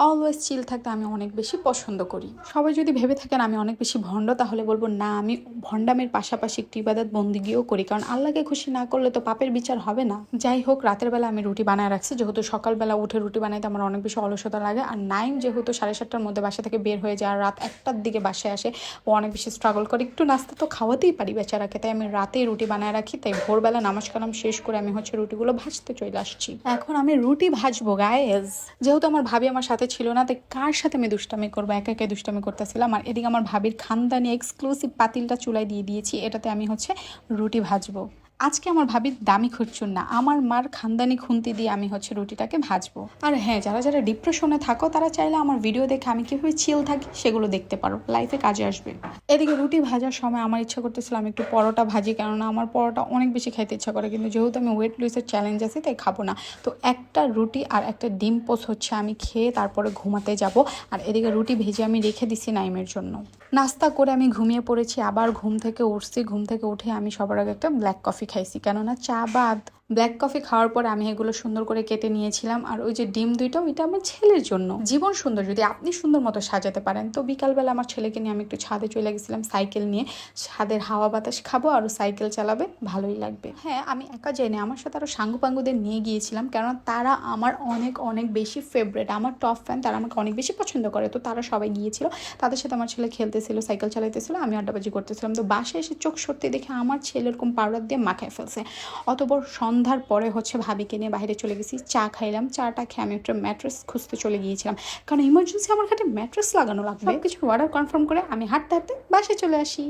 Always চিল থাকতে আমি অনেক বেশি পছন্দ করি। সবাই যদি ভেবে থাকেন আমি অনেক বেশি ভণ্ড, তাহলে বলবো না, আমি ভণ্ডামের পাশাপাশি একটু ইবাদত বন্দিগিও করি, কারণ আল্লাহকে খুশি না করলে তো পাপের বিচার হবে না। যাই হোক, রাতের বেলা আমি রুটি বানায় রাখছি, যেহেতু সকালবেলা উঠে রুটি বানাইতে আমার অনেক বেশি অলসতা লাগে। আর নাইম যেহেতু 7:30টার মধ্যে বাসা থেকে বের হয়ে যায় আর রাত 1টার দিকে বাসায় আসে, ও অনেক বেশি স্ট্রাগল করে, একটু নাস্তা তো খাওয়াতেই পারি বেচারাকে, তাই আমি রাতেই রুটি বানায় রাখি। তাই ভোরবেলা নামাজ কালাম শেষ করে আমি রুটিগুলো ভাজতে চলে আসছি। এখন আমি রুটি ভাজবো গাইজ। যেহেতু আমার ভাবি আমার সাথে ছিল না, তাই কার সাথে আমি দুষ্টামি করবো, একা একা দুষ্টামি করতেছিলাম। আর এদিকে আমার ভাবির খানদানি এক্সক্লুসিভ পাতিলটা চুলায় দিয়ে দিয়েছি, এটাতে আমি রুটি ভাজবো। আজকে আমার ভাবির দামি খুঁজছুন না, আমার মার খানদানি খুন্তি দিয়ে আমি রুটিটাকে ভাজবো। আর হ্যাঁ, যারা যারা ডিপ্রেশনে থাকো তারা চাইলে আমার ভিডিও দেখে আমি কিভাবে চিল থাকি সেগুলো দেখতে পারো, লাইফে কাজে আসবে। এদিকে রুটি ভাজার সময় আমার ইচ্ছা করতেছিল আমি একটু পরোটা ভাজি, কেননা আমার পরোটা অনেক বেশি খাইতে ইচ্ছা করে, কিন্তু যেহেতু আমি ওয়েট লুজের চ্যালেঞ্জ আছে তাই খাবো না। তো একটা রুটি আর একটা ডিম পোস্ট আমি খেয়ে তারপরে ঘুমাতে যাব। আর এদিকে রুটি ভেজে আমি রেখে দিছি নাইমের জন্য। নাস্তা করে আমি ঘুমিয়ে পড়েছি, আবার ঘুম থেকে উঠছি। ঘুম থেকে উঠে আমি সবার আগে একটা ব্ল্যাক কফি খাইছি, কেননা চা বাদ ব্ল্যাক কফি খাওয়ার পরে আমি এগুলো সুন্দর করে কেটে নিয়েছিলাম। আর ওই যে ডিম দুইটা, ওইটা আমার ছেলের জন্য। জীবন সুন্দর যদি আপনি সুন্দর মতো সাজাতে পারেন। তো বিকালবেলা আমার ছেলেকে নিয়ে আমি একটু ছাদে চলে গেছিলাম সাইকেল নিয়ে। ছাদের হাওয়া বাতাস খাবো আর সাইকেল চালাবে, ভালোই লাগবে। হ্যাঁ, আমি একা যাইনি, আমার সাথে আরও সাঙ্গু পাঙ্গুদের নিয়ে গিয়েছিলাম, কেননা তারা আমার অনেক অনেক বেশি ফেভারেট, আমার টপ ফ্যান, তারা আমাকে অনেক বেশি পছন্দ করে। তো তারা সবাই গিয়েছিল, তাদের সাথে আমার ছেলে খেলতেছিল, সাইকেল চালাইতেছিল, আমি আড্ডাবাজি করতেছিলাম। তো বাসায় এসে চোখ সরতে দেখে আমার ছেলে এরকম পাউডার দিয়ে মাখায় ফেলছে। অতপর সন্ধ্যার পরে ভাবিকে নিয়ে বাইরে চলে গেছি, চা খাইলাম। চাটা খেয়ে আমি একটা ম্যাট্রেস খুঁজতে চলে গিয়েছিলাম, কারণ ইমার্জেন্সি আমার খাটে ম্যাট্রেস লাগানো লাগবে। কিছু অর্ডার কনফার্ম করে আমি হাঁটতে হাঁটতে বাসায় চলে আসি।